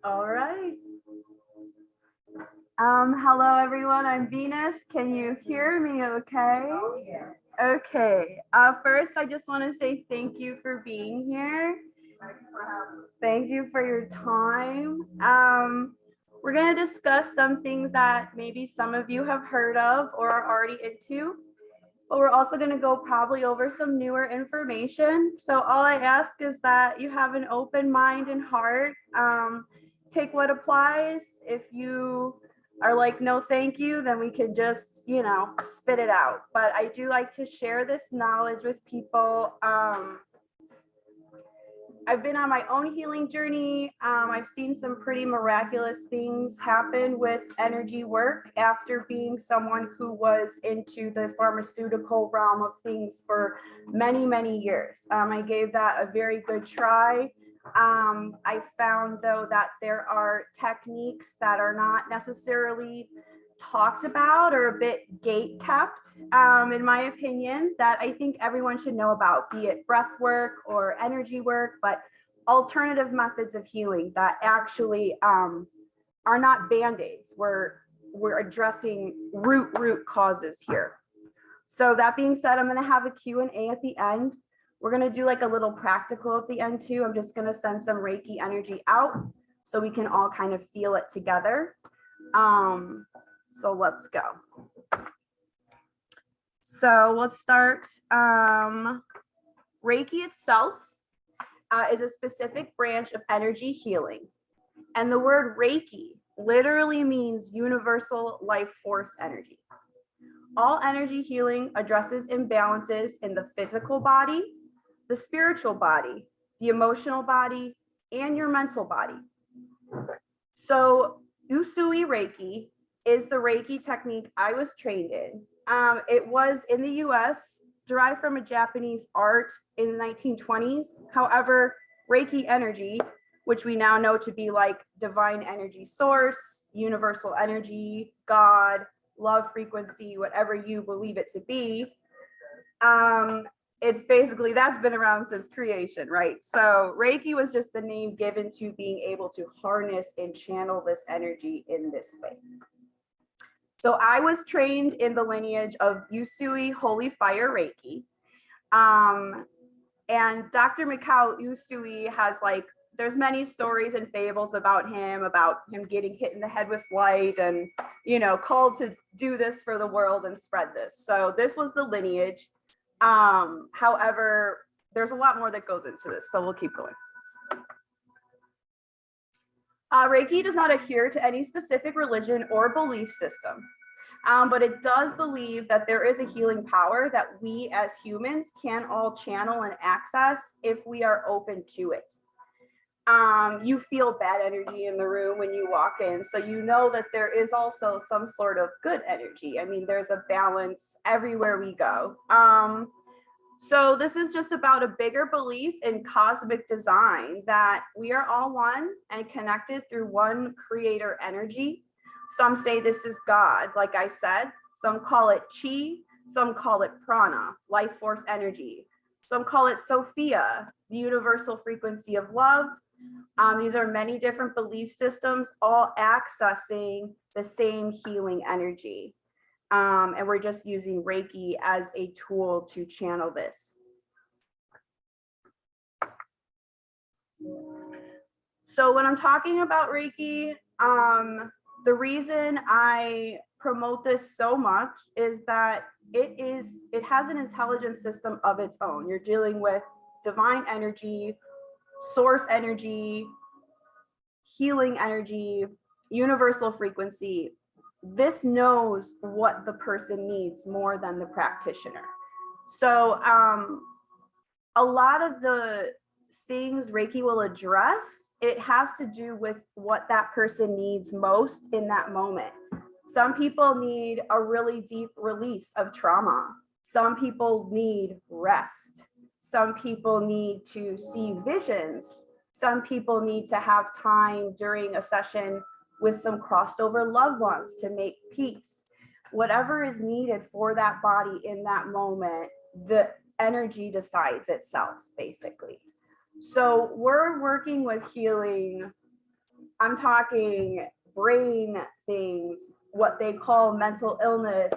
All right. Hello everyone, I'm Venus. Can you hear me okay? Oh, yes. Okay. First, I just want to say thank you for being here. Thank you for having us. Thank you for your time. We're going to discuss some things that maybe some of you have heard of or are already into, but we're also going to go probably over some newer information. So all I ask is that you have an open mind and heart. Take what applies. If you are like, no, thank you, then we can just, spit it out. But I do like to share this knowledge with people. I've been on my own healing journey. I've seen some pretty miraculous things happen with energy work after being someone who was into the pharmaceutical realm of things for many, many years. I gave that a very good try. I found though that there are techniques that are not necessarily talked about or a bit gate kept, in my opinion, that I think everyone should know about, be it breath work or energy work, but alternative methods of healing that actually are not band-aids. We're addressing root causes here. So that being said, I'm going to have a Q&A at the end. We're going to do like a little practical at the end too. I'm just going to send some Reiki energy out so we can all kind of feel it together. So let's go. So let's start. Reiki itself is a specific branch of energy healing. And the word Reiki literally means universal life force energy. All energy healing addresses imbalances in the physical body, the spiritual body, the emotional body, and your mental body. So Usui Reiki is the Reiki technique I was trained in. It was in the US, derived from a Japanese art in the 1920s. However, Reiki energy, which we now know to be like divine energy source, universal energy, God, love frequency, whatever you believe it to be, it's basically, that's been around since creation, right? So Reiki was just the name given to being able to harness and channel this energy in this way. So I was trained in the lineage of Usui Holy Fire Reiki. And Dr. Mikao Usui has there's many stories and fables about him getting hit in the head with light and, called to do this for the world and spread this. So this was the lineage. However, there's a lot more that goes into this, so we'll keep going. Reiki does not adhere to any specific religion or belief system, but it does believe that there is a healing power that we as humans can all channel and access if we are open to it. You feel bad energy in the room when you walk in, so you know that there is also some sort of good energy. I mean, there's a balance everywhere we go. So this is just about a bigger belief in cosmic design, that we are all one and connected through one creator energy. Some say this is God, like I said. Some call it chi, some call it prana, life force energy. Some call it Sophia, the universal frequency of love. These are many different belief systems, all accessing the same healing energy. And we're just using Reiki as a tool to channel this. So when I'm talking about Reiki, the reason I promote this so much is that it has an intelligence system of its own. You're dealing with divine energy, source energy, healing energy, universal frequency. This knows what the person needs more than the practitioner. So a lot of the things Reiki will address, it has to do with what that person needs most in that moment. Some people need a really deep release of trauma. Some people need rest. Some people need to see visions. Some people need to have time during a session with some crossed over loved ones to make peace. whatever is needed for that body in that moment, the energy decides itself, basically. So we're working with healing. I'm talking brain things, what they call mental illness,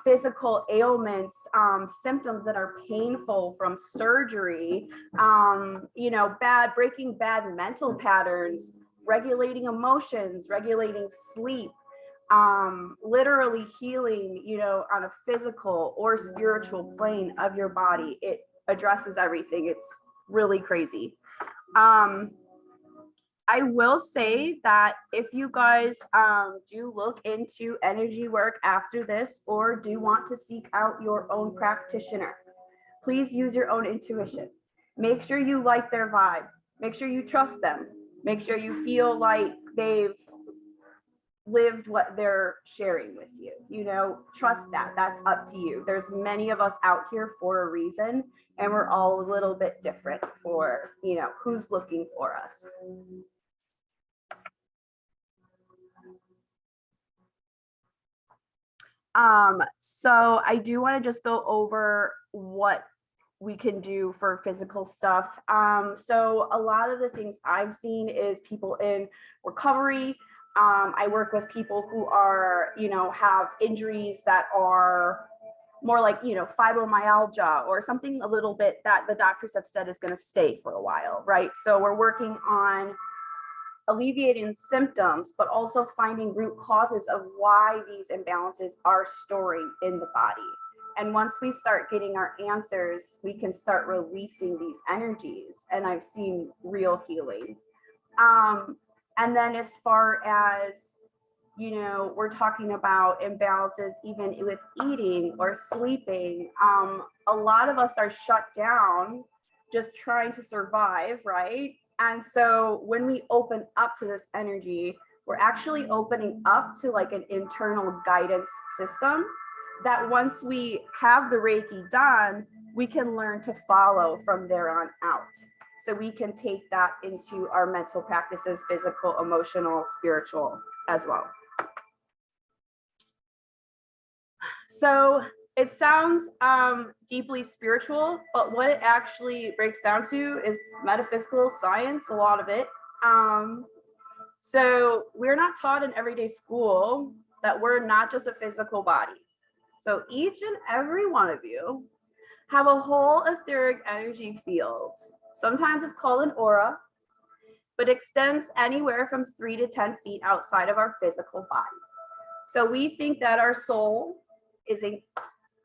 physical ailments, symptoms that are painful from surgery, breaking bad mental patterns, regulating emotions, regulating sleep, literally healing, on a physical or spiritual plane of your body. It addresses everything. It's really crazy. I will say that if you guys do look into energy work after this, or do want to seek out your own practitioner, please use your own intuition. Make sure you like their vibe. Make sure you trust them. Make sure you feel like they've lived what they're sharing with you. Trust that. That's up to you. There's many of us out here for a reason, and we're all a little bit different for, who's looking for us. So I do want to just go over what we can do for physical stuff. So a lot of the things I've seen is people in recovery. I work with people who are, have injuries that are more like, fibromyalgia or something a little bit that the doctors have said is going to stay for a while, right? So we're working on alleviating symptoms, but also finding root causes of why these imbalances are storing in the body. And once we start getting our answers, we can start releasing these energies. And I've seen real healing. And then as far as, we're talking about imbalances, even with eating or sleeping, a lot of us are shut down just trying to survive, right? And so when we open up to this energy, we're actually opening up to like an internal guidance system that once we have the Reiki done, we can learn to follow from there on out. So we can take that into our mental practices, physical, emotional, spiritual as well. So it sounds deeply spiritual, but what it actually breaks down to is metaphysical science, a lot of it. So we're not taught in everyday school that we're not just a physical body. So each and every one of you have a whole etheric energy field. Sometimes it's called an aura, but extends anywhere from 3 to 10 feet outside of our physical body. So we think that our soul is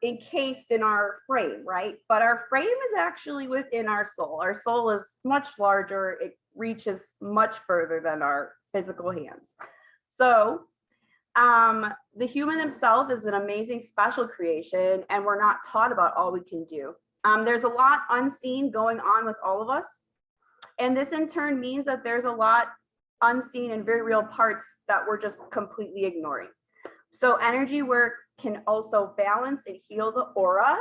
encased in our frame, right? But our frame is actually within our soul. Our soul is much larger. It reaches much further than our physical hands. So the human himself is an amazing special creation, and we're not taught about all we can do. There's a lot unseen going on with all of us. And this in turn means that there's a lot unseen and very real parts that we're just completely ignoring. So energy work can also balance and heal the aura,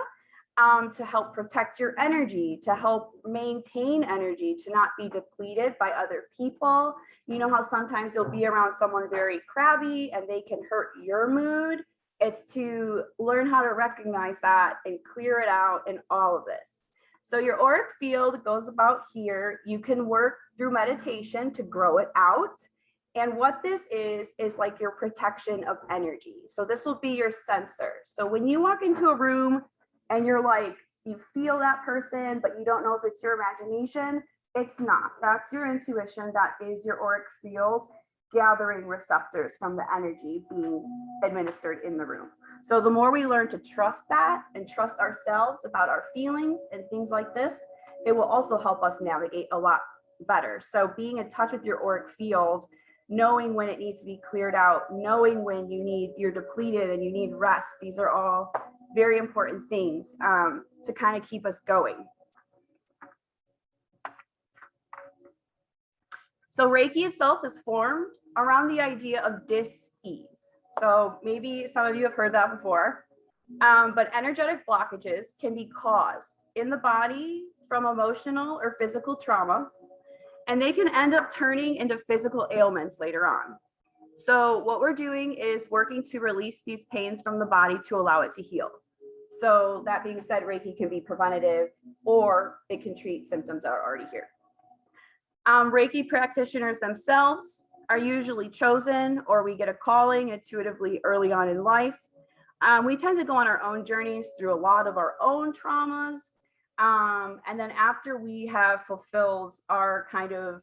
to help protect your energy, to help maintain energy, to not be depleted by other people. You know how sometimes you'll be around someone very crabby and they can hurt your mood? It's to learn how to recognize that and clear it out in all of this. So your auric field goes about here. You can work through meditation to grow it out. And what this is like your protection of energy. So this will be your sensor. So when you walk into a room and you're like, you feel that person, but you don't know if it's your imagination, it's not. That's your intuition. That is your auric field gathering receptors from the energy being administered in the room. So the more we learn to trust that and trust ourselves about our feelings and things like this, it will also help us navigate a lot better. So being in touch with your auric field, knowing when it needs to be cleared out, knowing when you're depleted and you need rest. These are all very important things to kind of keep us going. So Reiki itself is formed around the idea of dis-ease. So maybe some of you have heard that before, but energetic blockages can be caused in the body from emotional or physical trauma, and they can end up turning into physical ailments later on. So what we're doing is working to release these pains from the body to allow it to heal. So that being said, Reiki can be preventative or it can treat symptoms that are already here. Reiki practitioners themselves are usually chosen, or we get a calling intuitively early on in life. We tend to go on our own journeys through a lot of our own traumas. And then after we have fulfilled our kind of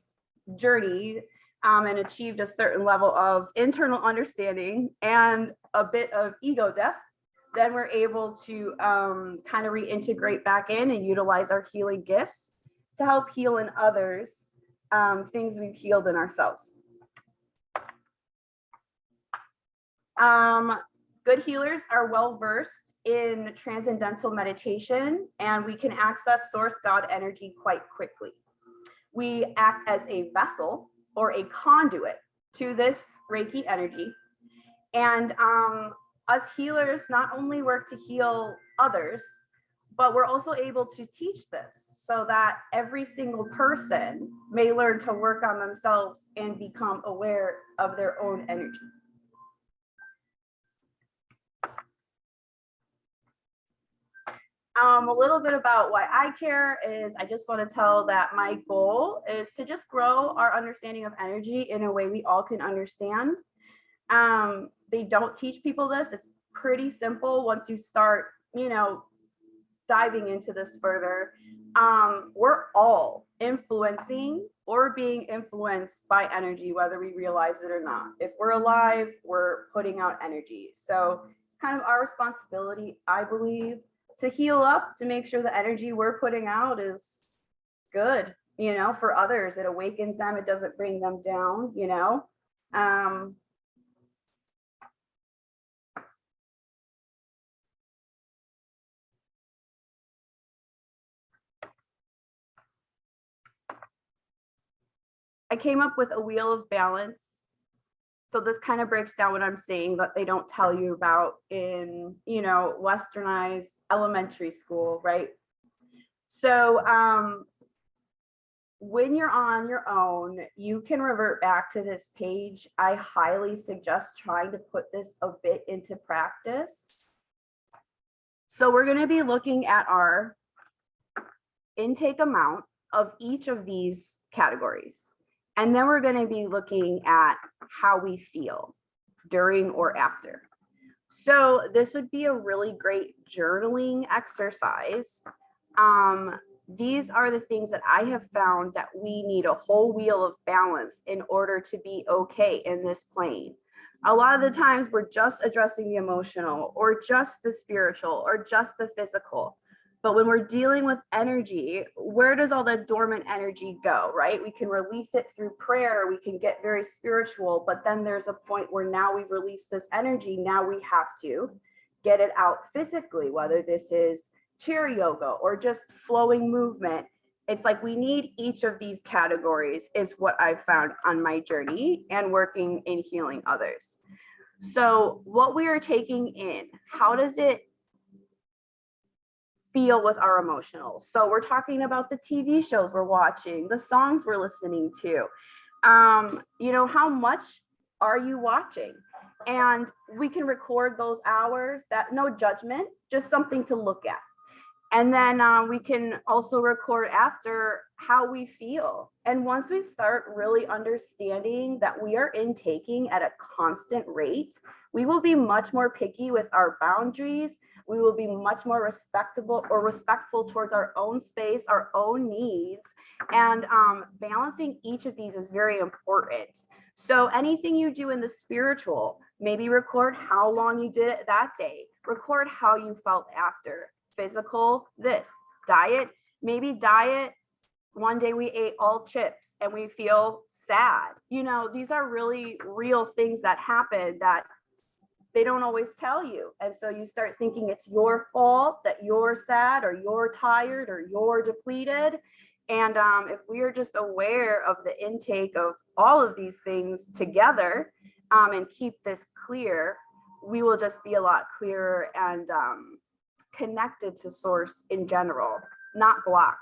journey and achieved a certain level of internal understanding and a bit of ego death, then we're able to kind of reintegrate back in and utilize our healing gifts to help heal in others things we've healed in ourselves. Good healers are well versed in transcendental meditation, and we can access source God energy quite quickly. We act as a vessel or a conduit to this Reiki energy. And us healers not only work to heal others, but we're also able to teach this so that every single person may learn to work on themselves and become aware of their own energy. A little bit about why I care is I just want to tell that my goal is to just grow our understanding of energy in a way we all can understand. They don't teach people this. It's pretty simple once you start, diving into this further. We're all influencing or being influenced by energy, whether we realize it or not. If we're alive, we're putting out energy. So it's kind of our responsibility, I believe, to heal up, to make sure the energy we're putting out is good, for others. It awakens them. It doesn't bring them down, I came up with a wheel of balance. So this kind of breaks down what I'm saying that they don't tell you about in, westernized elementary school, right? So when you're on your own, you can revert back to this page. I highly suggest trying to put this a bit into practice. So we're going to be looking at our intake amount of each of these categories. And then we're going to be looking at how we feel during or after. So this would be a really great journaling exercise. These are the things that I have found that we need a whole wheel of balance in order to be okay in this plane. A lot of the times we're just addressing the emotional or just the spiritual or just the physical. But when we're dealing with energy, where does all that dormant energy go, right? We can release it through prayer. We can get very spiritual, but then there's a point where now we've released this energy. Now we have to get it out physically, whether this is chair yoga or just flowing movement. It's like we need each of these categories is what I've found on my journey and working in healing others. So what we are taking in, how does it feel with our emotionals? So we're talking about the TV shows we're watching, the songs we're listening to. How much are you watching? And we can record those hours, that no judgment, just something to look at. And then we can also record after how we feel. And once we start really understanding that we are intaking at a constant rate, we will be much more picky with our boundaries. We will be much more respectful towards our own space, our own needs. And balancing each of these is very important. So anything you do in the spiritual, maybe record how long you did it that day, record how you felt after. Physical, this diet, maybe diet. One day we ate all chips and we feel sad. These are really real things that happen that they don't always tell you. And so you start thinking it's your fault that you're sad or you're tired or you're depleted. And if we are just aware of the intake of all of these things together and keep this clear, we will just be a lot clearer and connected to source in general, not blocked.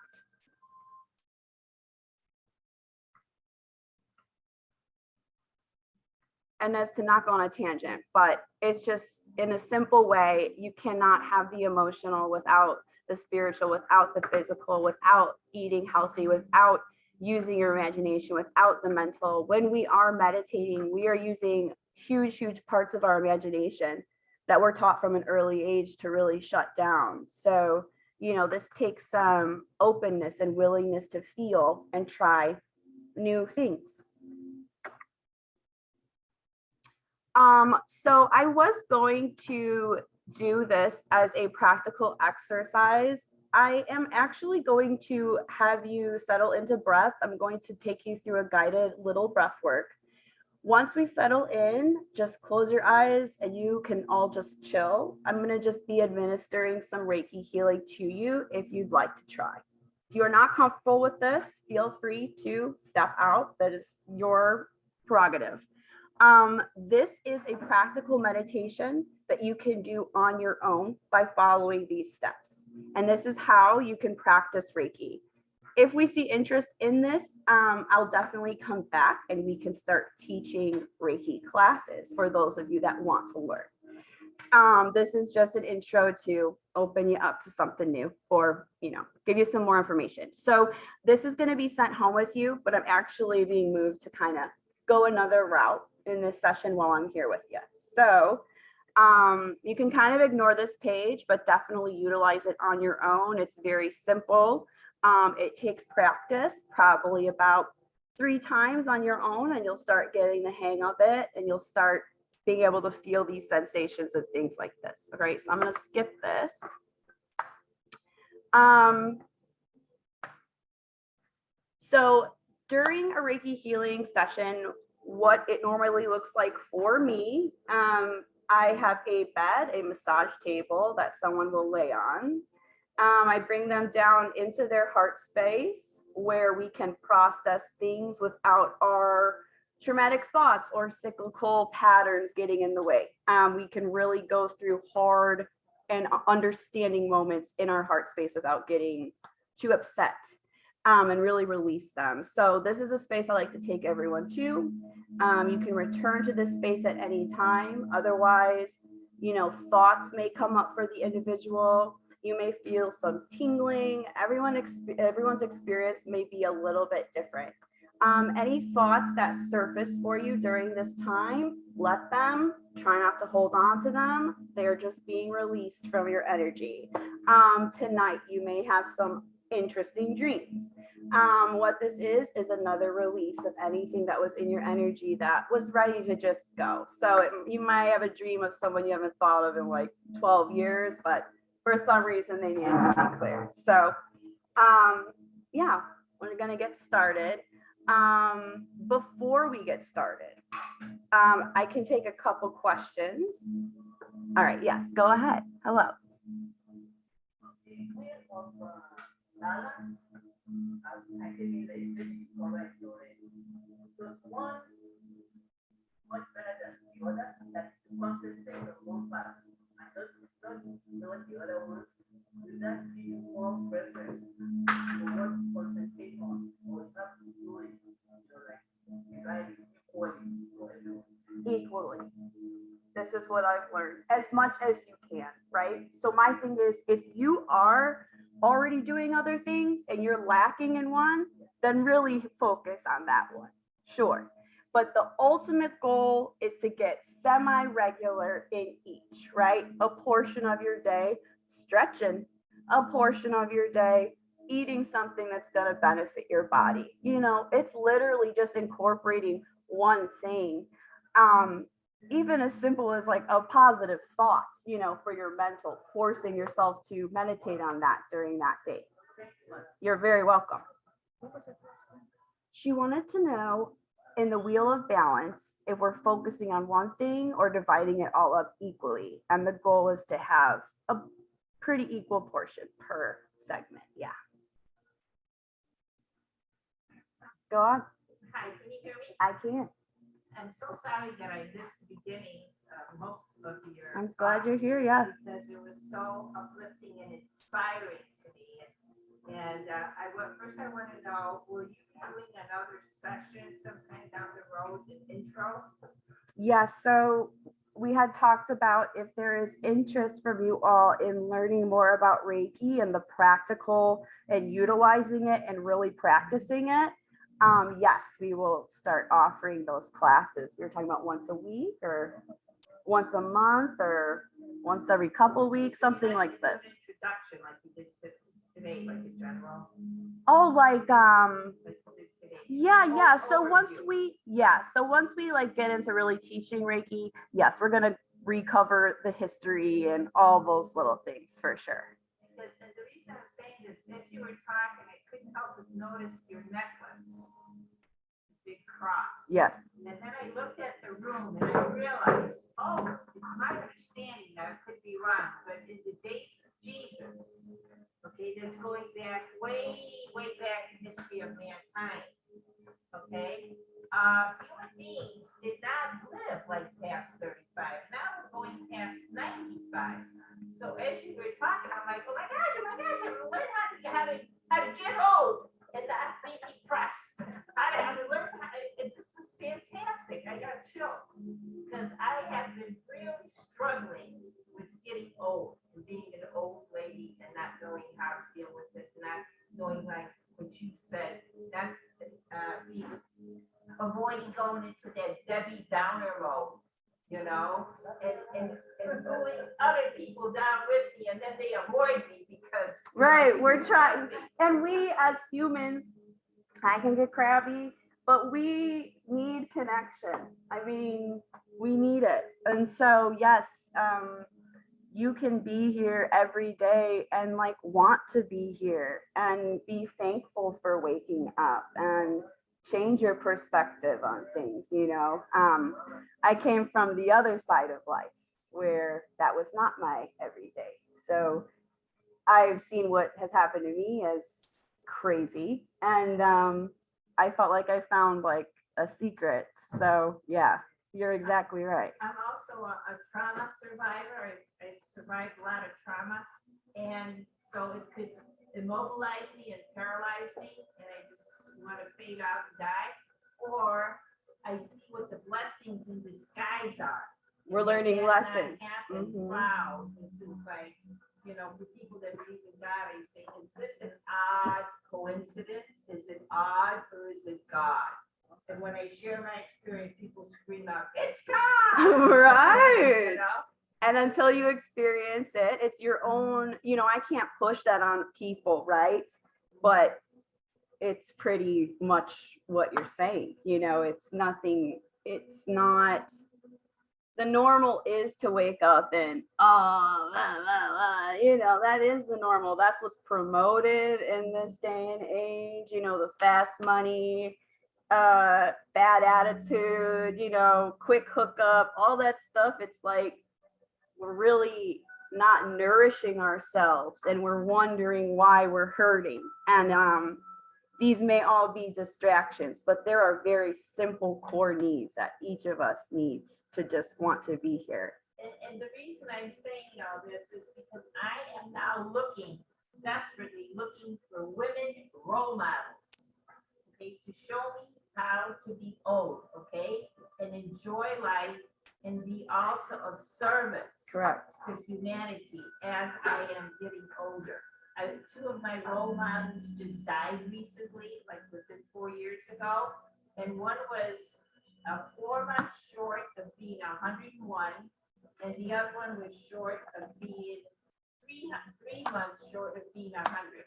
and as to not go on a tangent, but it's just in a simple way, you cannot have the emotional without the spiritual, without the physical, without eating healthy, without using your imagination, without the mental. When we are meditating, we are using huge parts of our imagination that we're taught from an early age to really shut down. So, you know, this takes some openness and willingness to feel and try new things. So I was going to do this as a practical exercise. I am actually going to have you settle into breath. I'm going to take you through a guided little breath work. Once we settle in, just close your eyes and you can all just chill. I'm going to just be administering some Reiki healing to you if you'd like to try. If you're not comfortable with this, feel free to step out. That is your prerogative. This is a practical meditation that you can do on your own by following these steps. And this is how you can practice Reiki. If we see interest in this, I'll definitely come back and we can start teaching Reiki classes for those of you that want to learn. This is just an intro to open you up to something new, or, you know, give you some more information. So this is going to be sent home with you, but I'm actually being moved to kind of go another route in this session while I'm here with you. So you can kind of ignore this page, but definitely utilize it on your own. It's very simple. It takes practice, probably about 3 times on your own, and you'll start getting the hang of it, and you'll start being able to feel these sensations and things like this. All right, so I'm going to skip this. So during a Reiki healing session, what it normally looks like for me, I have a bed, a massage table that someone will lay on. I bring them down into their heart space where we can process things without our traumatic thoughts or cyclical patterns getting in the way. We can really go through hard and understanding moments in our heart space without getting too upset, and really release them. So this is a space I like to take everyone to. You can return to this space at any time. Otherwise, you know, thoughts may come up for the individual. You may feel some tingling. Everyone's experience may be a little bit different. Any thoughts that surface for you during this time, let them. Try not to hold on to them. They're just being released from your energy. Tonight, you may have some interesting dreams. What this is another release of anything that was in your energy that was ready to just go. So you might have a dream of someone you haven't thought of in like 12 years, but for some reason they needed to be cleared. So yeah, we're gonna get started. Before we get started, I can take a couple questions. All right, yes, go ahead. Hello. Balance, I can easily correct your because one much better than the other, that concentrate on one part and just not know the other ones. Will that give you more preference to what to concentrate on, or you have to do it equally. This is what I've learned, as much as you can, right? So my thing is, if you are already doing other things and you're lacking in one, then really focus on that one. Sure. But the ultimate goal is to get semi-regular in each, right? A portion of your day stretching, a portion of your day eating something that's going to benefit your body. You know, it's literally just incorporating one thing. Even as simple as like a positive thought, you know, for your mental, forcing yourself to meditate on that during that day. You're very welcome. She wanted to know, in the wheel of balance, if we're focusing on one thing or dividing it all up equally. And the goal is to have a pretty equal portion per segment. Yeah. Go on. Hi, can you hear me? I can. I'm so sorry that I missed the beginning, most of your. I'm glad you're here, yeah. Because it was so uplifting and inspiring to me. And first I want to know, will you be doing another session sometime down the road, an intro? Yes, so we had talked about if there is interest from you all in learning more about Reiki and the practical and utilizing it and really practicing it. Yes, we will start offering those classes. You're talking about once a week or once a month or once every couple weeks, something like this. Introduction, like you did today, like a general. Oh, like Like you did today. yeah. So Overview. once we like get into really teaching Reiki, yes, we're gonna recover the history and all those little things for sure. Because, and the reason I'm saying this, as you were talking, I couldn't help but notice your necklace, big cross. Yes. And then I looked at the room and I realized, oh, it's my understanding that I could be wrong, but in the days of Jesus, okay, that's going back way, way back in history of mankind, okay, human beings did not live like past 35. Now we're going past 95. So as you were talking, I'm like, oh my gosh, I'm learning how to get old and not be depressed. I'm learning and this is fantastic. I got chills because I have been really struggling with getting old and being an old lady and not knowing how to deal with it, not knowing like what you said, not avoiding going into that Debbie Downer mode, you know, and pulling other people down with me, and then they avoid me because Right, we're trying, and we as humans, I can get crabby, but we need connection. I mean, we need it. And so, yes, you can be here every day and like want to be here and be thankful for waking up and change your perspective on things, you know. I came from the other side of life where that was not my everyday. So I've seen what has happened to me as crazy. And I felt like I found like a secret. So yeah, you're exactly right. I'm also a trauma survivor. I survived a lot of trauma, and so it could immobilize me and paralyze me, and I just want to fade out and die. Or I see what the blessings in disguise are. We're learning lessons. Mm-hmm. Wow, this is like, you know, for people that believe in God, I say, is this an odd coincidence? Is it odd or is it God? And when I share my experience, people scream out, it's God! Right. You know? And until you experience it, it's your own, you know, I can't push that on people, right? But it's pretty much what you're saying, you know, it's nothing, it's not, the normal is to wake up and, you know, that is the normal. That's what's promoted in this day and age, you know, the fast money, bad attitude, you know, quick hookup, all that stuff. It's like we're really not nourishing ourselves and we're wondering why we're hurting. And these may all be distractions, but there are very simple core needs that each of us needs to just want to be here. And the reason I'm saying all this is because I am now desperately looking for women role models, okay, to show me how to be old, okay, and enjoy life and be also of service. Correct. To humanity as I am getting older. Two of my role models just died recently, like within 4 years ago, and one was 4 months short of being 101, and the other one was short of being 3 months short of being 100.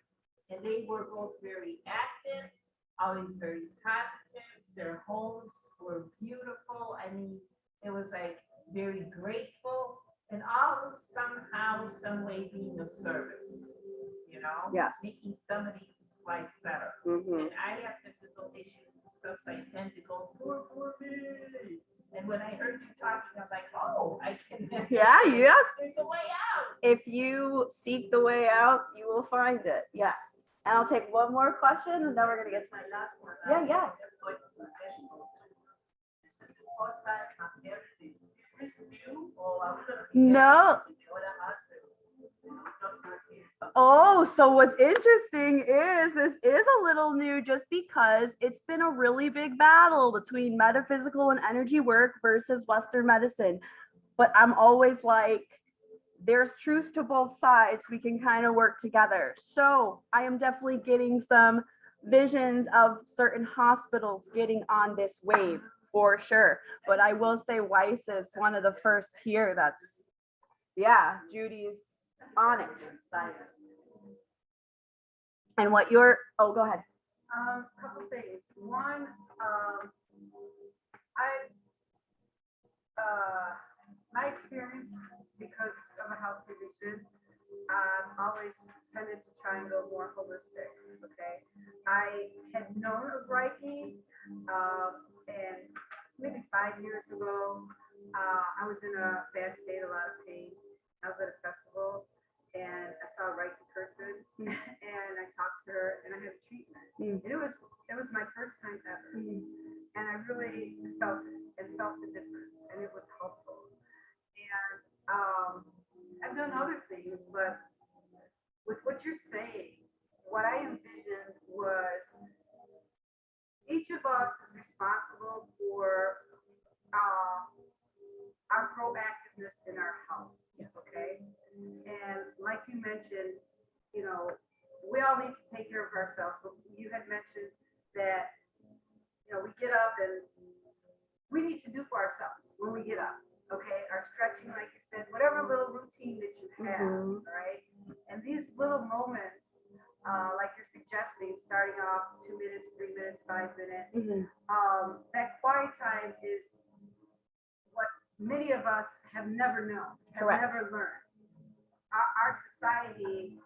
And they were both very active, always very positive. Their homes were beautiful. I mean, it was like very grateful and always somehow, some way being of service, you know? Yes. Making somebody's life better. Mm-hmm. And I have physical issues and stuff, so I tend to go, poor me. And when I heard you talking, I'm like, oh, I can. Yeah, yes. There's a way out. If you seek the way out, you will find it. Yes. And I'll take one more question and then we're going to get to my last one. Yeah. This is the first time I'm hearing this. Is this new or are we going to be No. Oh, so what's interesting is this is a little new just because it's been a really big battle between metaphysical and energy work versus Western medicine. But I'm always like, there's truth to both sides. We can kind of work together. So I am definitely getting some visions of certain hospitals getting on this wave for sure. But I will say Weiss is one of the first here that's, yeah, Judy's on it. And what your, oh, go ahead. Couple things. One, I, my experience, because of a health condition, I've always tended to try and go more holistic. Okay, I had known of Reiki, and maybe 5 years ago, I was in a bad state, a lot of pain. I was at a festival, and I saw a Reiki person, and I talked to her, and I had a treatment. And it was my first time ever, and I really felt it and felt the difference, and it was helpful. And I've done other things, but with what you're saying, what I envisioned was each of us is responsible for our proactiveness in our health. Yes. Okay. And like you mentioned, you know, we all need to take care of ourselves. But you had mentioned that, you know, we get up and we need to do for ourselves when we get up. Okay, our stretching, like you said, whatever little routine that you have, right? And these little moments, like you're suggesting, starting off 2 minutes, 3 minutes, 5 minutes, that quiet time is what many of us have never known, have Correct. never learned. Our society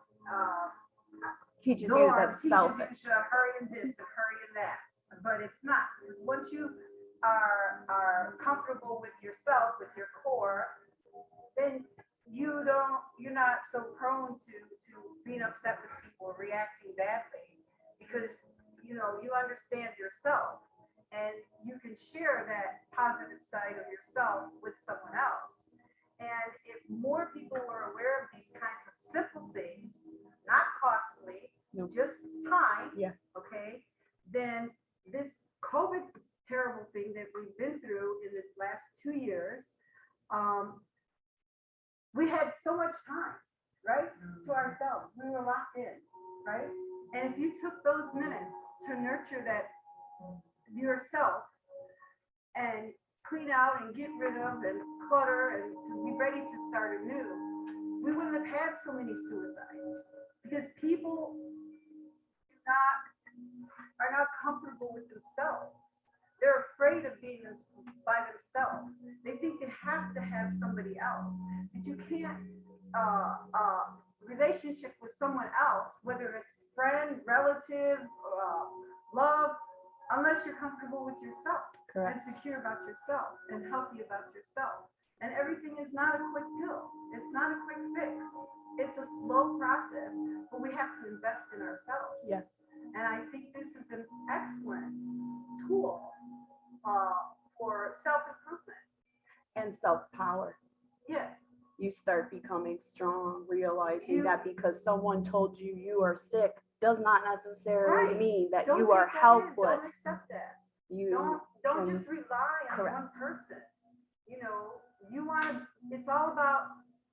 Teaches you that's teaches selfish. you to hurry in this and hurry in that, but it's not, because once you are comfortable with yourself, with your core, then you're not so prone to being upset with people, reacting badly, because you understand yourself, and you can share that positive side of yourself with someone else. And if more people were aware of these kinds of simple things, not costly, just time, okay, then this COVID terrible thing that we've been through in the last 2 years, we had so much time, right, to ourselves. We were locked in, right? And if you took those minutes to nurture that yourself and clean out and get rid of and clutter and to be ready to start anew, we wouldn't have had so many suicides, because people are not comfortable with themselves. They're afraid of being by themselves. They think they have to have somebody else. But you can't relationship with someone else, whether it's friend, relative, love, unless you're comfortable with yourself. Correct. And secure about yourself and healthy about yourself. And everything is not a quick pill. It's not a quick fix. It's a slow process, but we have to invest in ourselves. Yes. And I think this is an excellent tool for self-improvement And self-power. Yes. You start becoming strong, realizing that because someone told you you are sick does not necessarily mean that you are helpless. Don't accept that. You don't just rely on one person. It's all about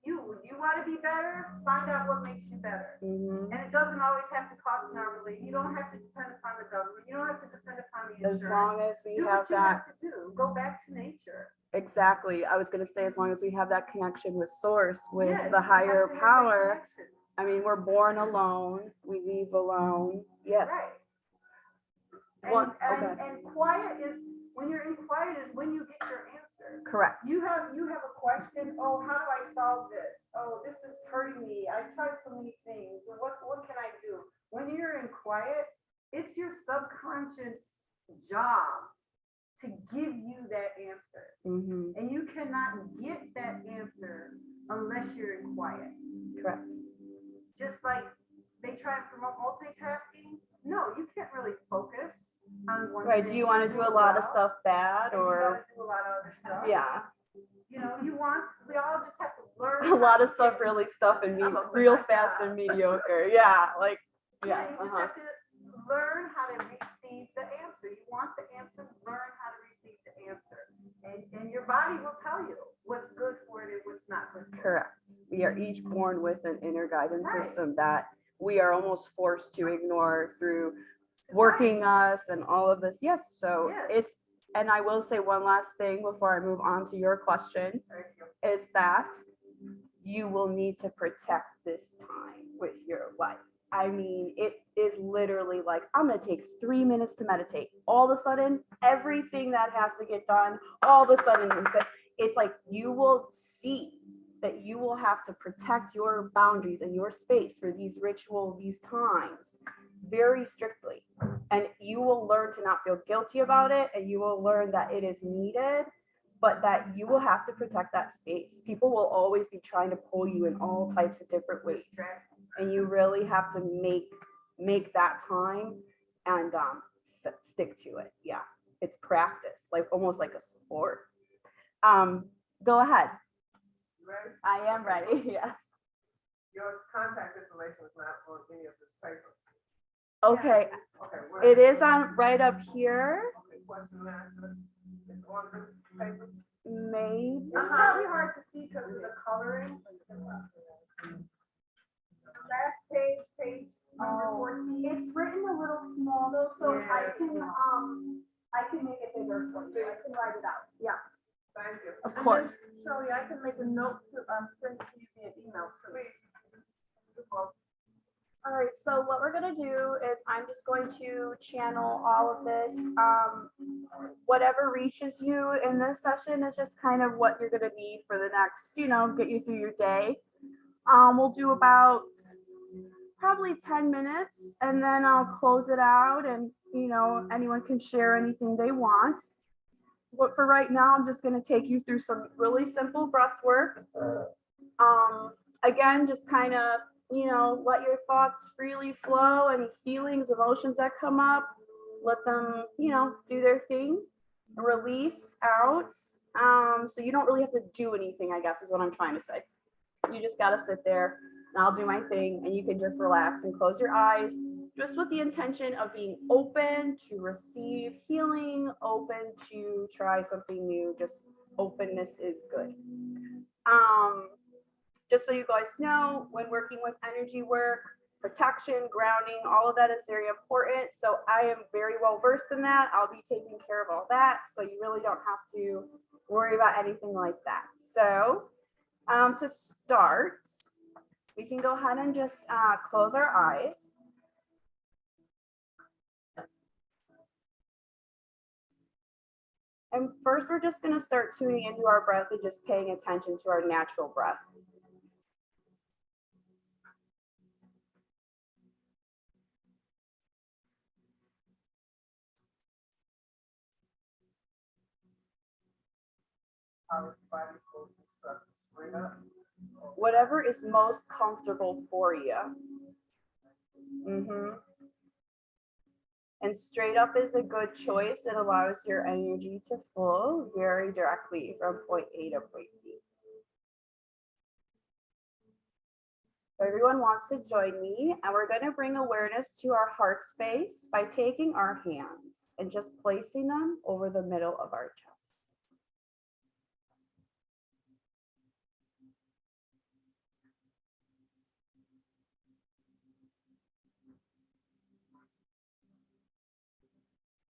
you. You want to be better, find out what makes you better. And it doesn't always have to cost an arm and leg. You don't have to depend upon the government. You don't have to depend upon the insurance. As long as we do have what you that. have to do. Go back to nature. Exactly. I was going to say, as long as we have that connection with source, with Yes, the you higher have to have that power. connection. I mean, we're born alone. We leave alone. Yes. Right. Okay. And quiet is, when you're in quiet is when you get your answer. Correct. You have a question. Oh, how do I solve this? Oh, this is hurting me. I tried so many things. What can I do? When you're in quiet, it's your subconscious job to give you that answer. And you cannot get that answer unless you're in quiet. Correct. Just like they try and promote multitasking. No, you can't really focus on one thing. Right. Do you want to do a lot of stuff bad, or you or gotta do a lot of other stuff? yeah. You know, we all just have to learn. A lot of how to stuff get- really stuff and I'm a real good fast job. and mediocre. Yeah, like Yeah, yeah. you just have to learn how to receive the answer. You want the answer, learn how to receive the answer. And your body will tell you what's good for it and what's not good for it. Correct. We are each born with an inner guidance Right. system that we are almost forced to ignore through Society. working us and all of this. Yes. So Yes. it's, and I will say one last thing before I move on to your question Thank you. is that you will need to protect this time with your life. I mean, it is literally like, I'm going to take 3 minutes to meditate. All of a sudden, everything that has to get done, all of a sudden, it's like you will see that you will have to protect your boundaries and your space for these ritual, these times very strictly. And you will learn to not feel guilty about it. And you will learn that it is needed, but that you will have to protect that space. People will always be trying to pull you in all types of different ways. And you really have to make that time and stick to it. Yeah, it's practice, like almost like a sport. Go ahead. You ready? I am ready. Yes. Your contact information is not on any of this paper. Okay. Okay. It is on right up here. Okay, question and answer. It's on this paper. Maybe. It's probably hard to see because of the coloring. Last page, number 14. It's written a little small though, so Yeah, I can make it bigger for you. I can write it out. Yeah, Thank you. of course. Shirley, I can make a note to send it to you via email too. Please. All right, so what we're gonna do is I'm just going to channel all of this. Whatever reaches you in this session is just kind of what you're gonna need for the next, get you through your day. We'll do about probably 10 minutes and then I'll close it out and, anyone can share anything they want. But for right now, I'm just gonna take you through some really simple breath work. Again, just kind of, let your thoughts freely flow. Any feelings, emotions that come up, let them, do their thing, release out. So you don't really have to do anything, I guess is what I'm trying to say. You just got to sit there and I'll do my thing and you can just relax and close your eyes just with the intention of being open to receive healing, open to try something new. Just openness is good. Just so you guys know, when working with energy work, protection, grounding, all of that is very important. So I am very well versed in that. I'll be taking care of all that. So you really don't have to worry about anything like that. So to start, we can go ahead and just close our eyes. And first, we're just going to start tuning into our breath and just paying attention to our natural breath. How is the body supposed to structure straight up? Whatever is most comfortable for you. And straight up is a good choice. It allows your energy to flow very directly from point A to point B. Everyone wants to join me, and we're going to bring awareness to our heart space by taking our hands and just placing them over the middle of our chest.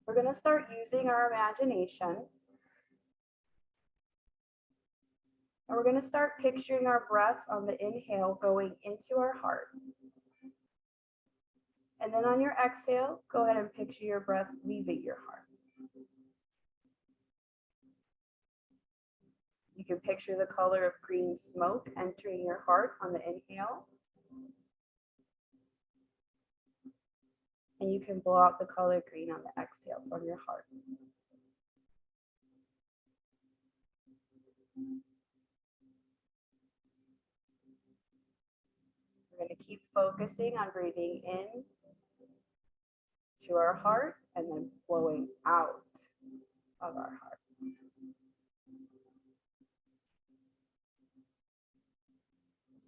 We're going to start using our imagination. And we're going to start picturing our breath on the inhale going into our heart. And then on your exhale, go ahead and picture your breath leaving your heart. You can picture the color of green smoke entering your heart on the inhale. And you can blow out the color green on the exhale from your heart. We're going to keep focusing on breathing in to our heart and then blowing out of our heart.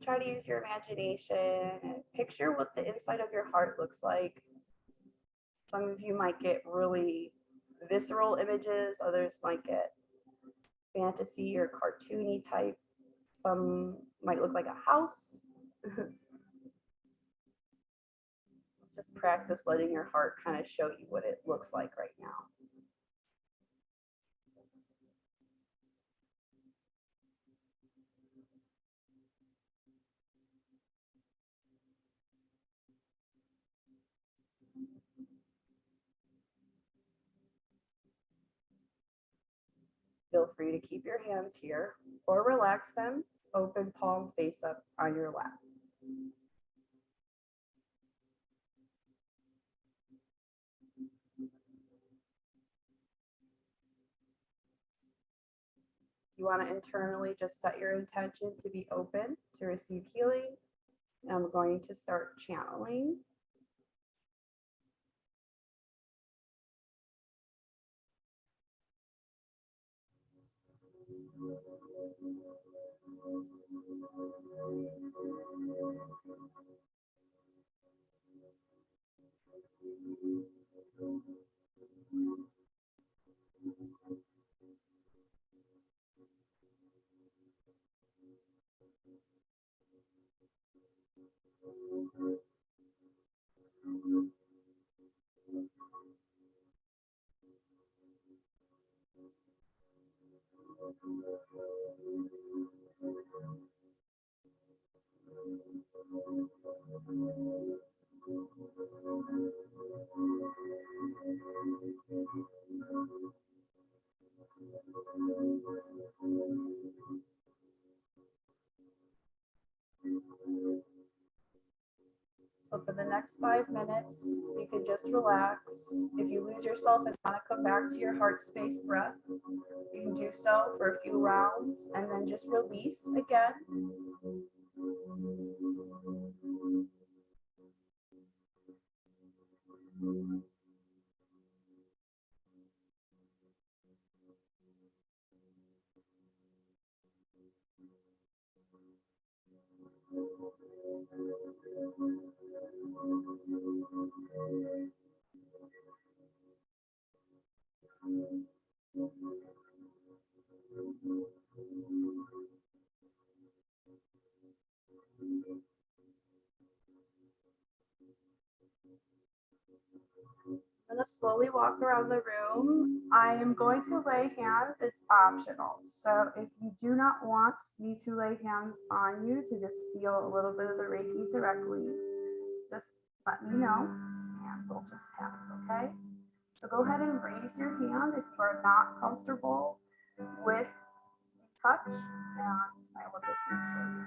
Just try to use your imagination and picture what the inside of your heart looks like. Some of you might get really visceral images, others might get fantasy or cartoony type. Some might look like a house. Let's just practice letting your heart kind of show you what it looks like right now. Feel free to keep your hands here or relax them, open palm face up on your lap. You want to internally just set your intention to be open to receive healing. And I'm going to start channeling. So for the next 5 minutes, you can just relax. If you lose yourself and want to come back to your heart space breath, you can do so for a few rounds and then just release again. I'm going to slowly walk around the room. I am going to lay hands. It's optional. So if you do not want me to lay hands on you to just feel a little bit of the Reiki directly, just let me know and we'll just pass, okay? So go ahead and raise your hand if you are not comfortable with touch, and I will just do so.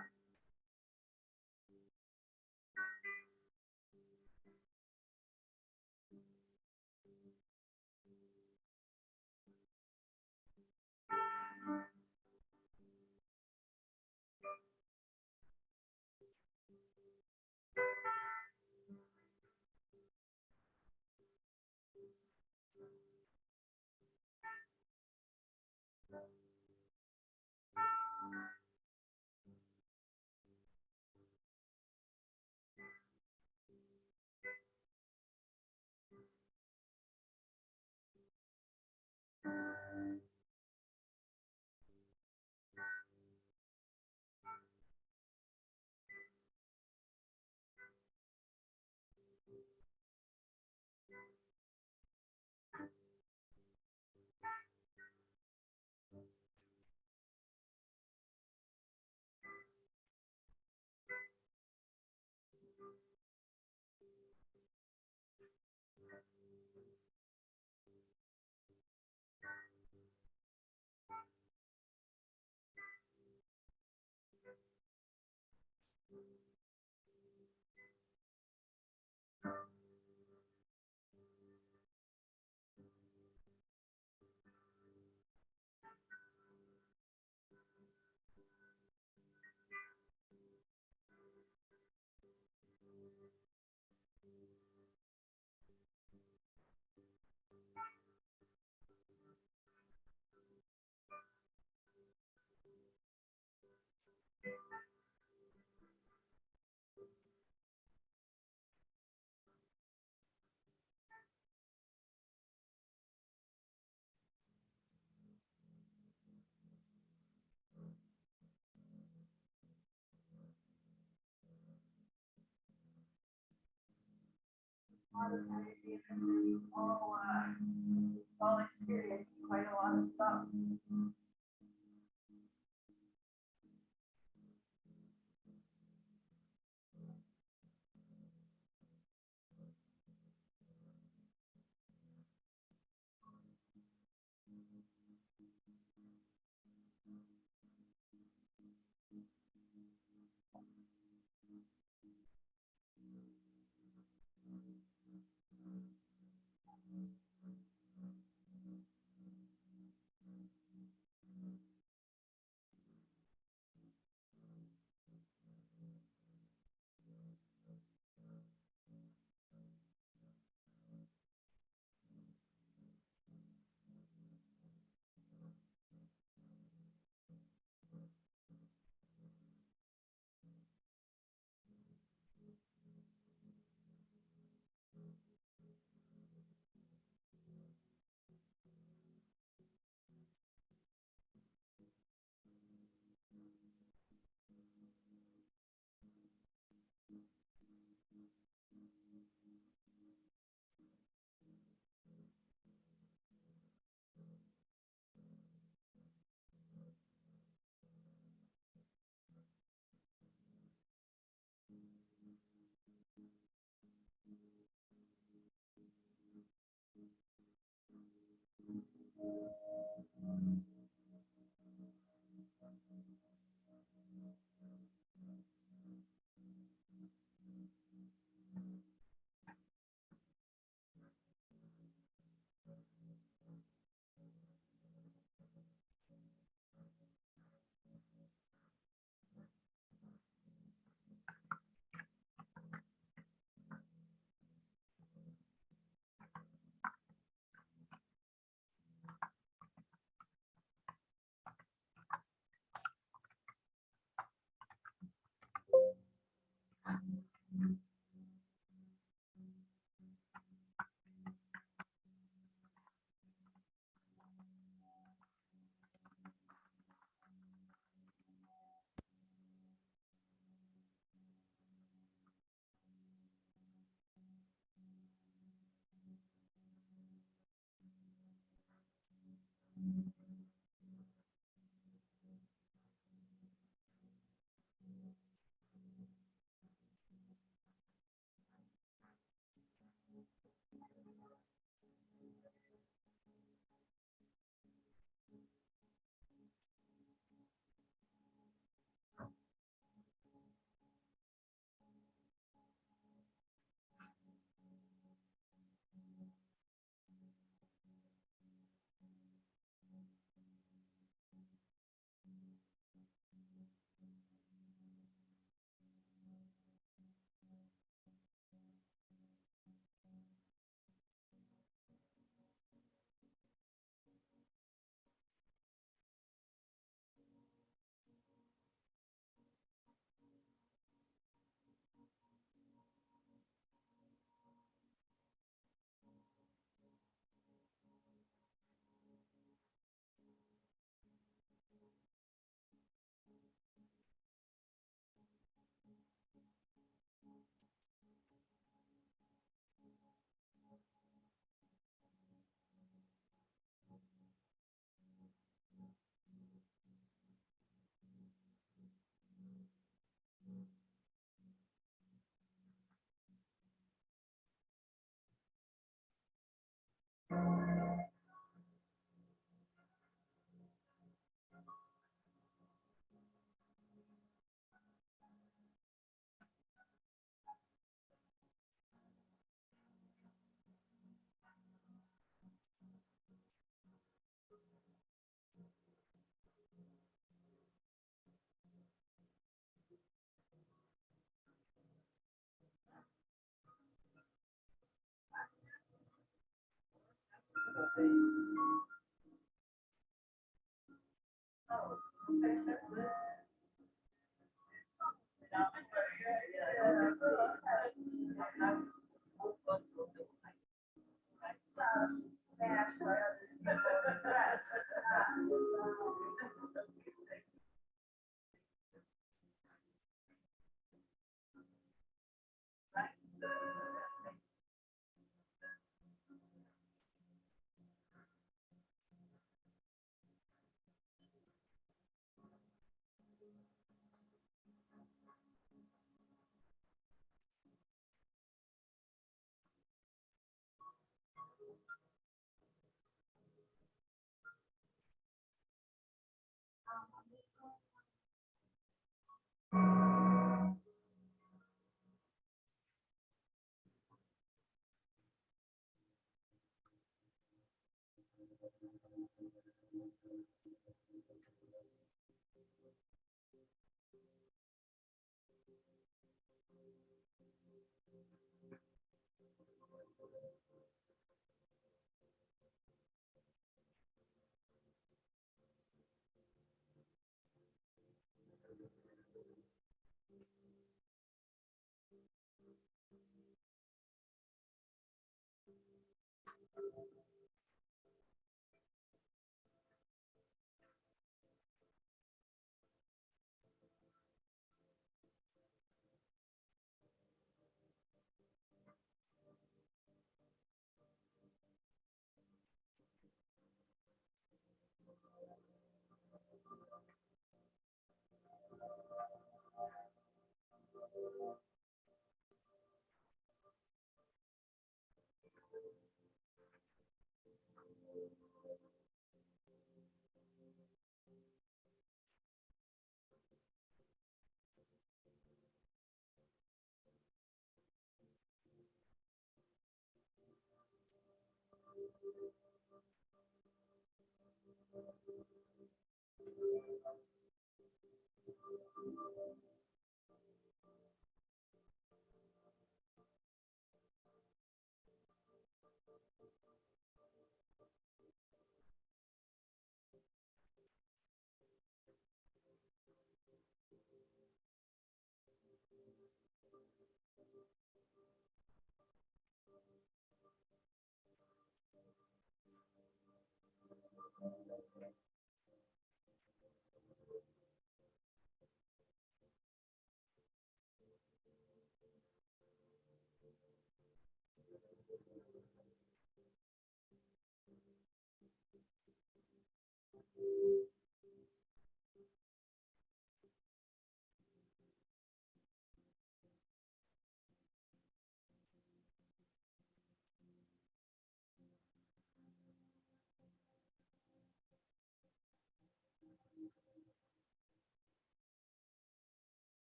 lot of energy and you've all experienced quite a lot of stuff.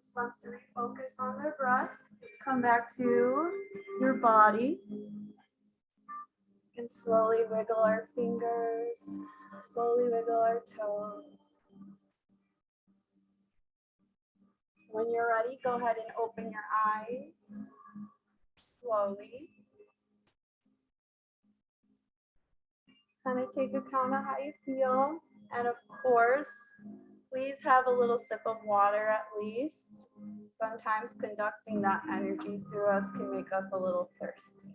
Just wants to refocus on their breath. Come back to your body. And slowly wiggle our fingers, slowly wiggle our toes. When you're ready, go ahead and open your eyes slowly. Kind of take account of how you feel. And of course, please have a little sip of water at least. Sometimes conducting that energy through us can make us a little thirsty.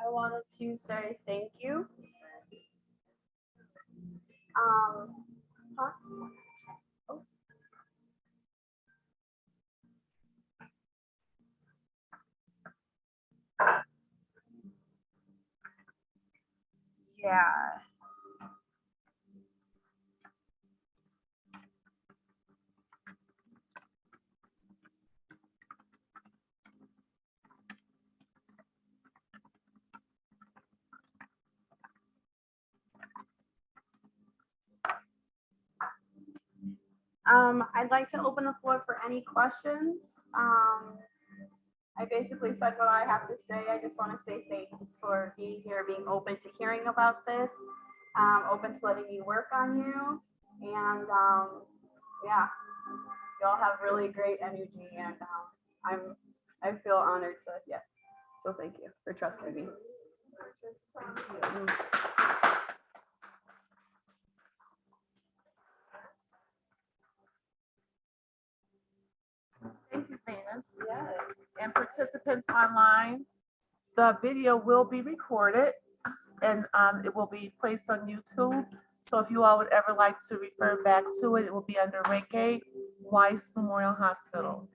I wanted to say thank you. Huh? Oh. Yeah. I'd like to open the floor for any questions. I basically said what I have to say. I just want to say thanks for being here, being open to hearing about this, open to letting me work on you. And yeah, y'all have really great energy, and I feel honored to, yeah. So thank you for trusting me. Thank you, Venus. Yes. And participants online, the video will be recorded and it will be placed on YouTube. So if you all would ever like to refer back to it, it will be under Reiki Weiss Memorial Hospital.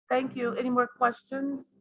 Thank you. Any more questions?